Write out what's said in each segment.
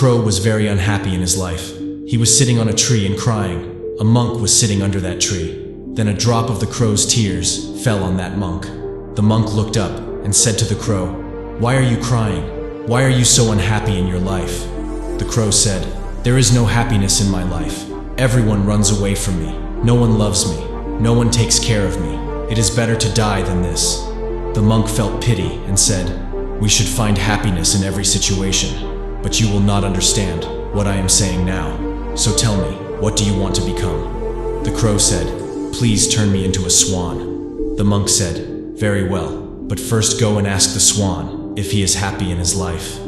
crow was very unhappy in his life. He was sitting on a tree and crying. A monk was sitting under that tree. Then a drop of the crow's tears fell on that monk. The monk looked up and said to the crow, "Why are you crying? Why are you so unhappy in your life?" The crow said, "There is no happiness in my life. Everyone runs away from me. No one loves me. No one takes care of me. It is better to die than this." The monk felt pity and said, "We should find happiness in every situation, but you will not understand what I am saying now. So tell me, what do you want to become?" The crow said, "Please turn me into a swan." The monk said, "Very well, but first go and ask the swan if he is happy in his life."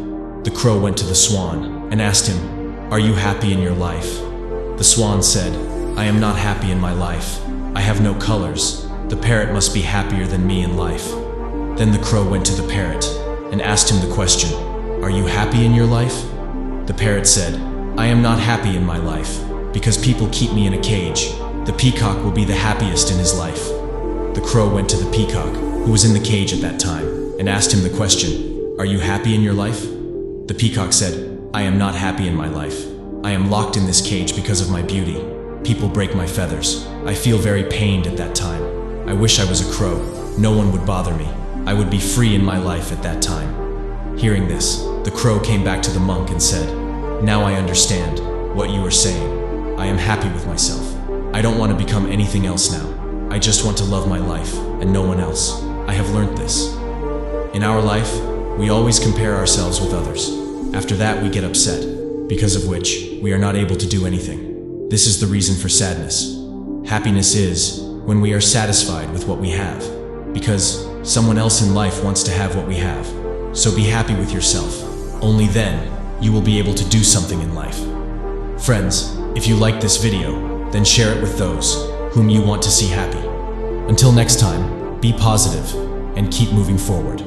The crow went to the swan and asked him, "Are you happy in your life?" The swan said, "I am not happy in my life. I have no colors. The parrot must be happier than me in life." Then the crow went to the parrot and asked him the question, "Are you happy in your life?" The parrot said, "I am not happy in my life, because people keep me in a cage. The peacock will be the happiest in his life." The crow went to the peacock, who was in the cage at that time, and asked him the question, "Are you happy in your life?" The peacock said, "I am not happy in my life. I am locked in this cage because of my beauty. People break my feathers. I feel very pained at that time. I wish I was a crow. No one would bother me. I would be free in my life at that time." Hearing this, the crow came back to the monk and said, "Now I understand what you are saying. I am happy with myself. I don't want to become anything else now. I just want to love my life and no one else. I have learned this." In our life, we always compare ourselves with others. After that, we get upset, because of which we are not able to do anything. This is the reason for sadness. Happiness is when we are satisfied with what we have, because someone else in life wants to have what we have. So be happy with yourself. Only then you will be able to do something in life. Friends, if you like this video, then share it with those whom you want to see happy. Until next time, be positive and keep moving forward.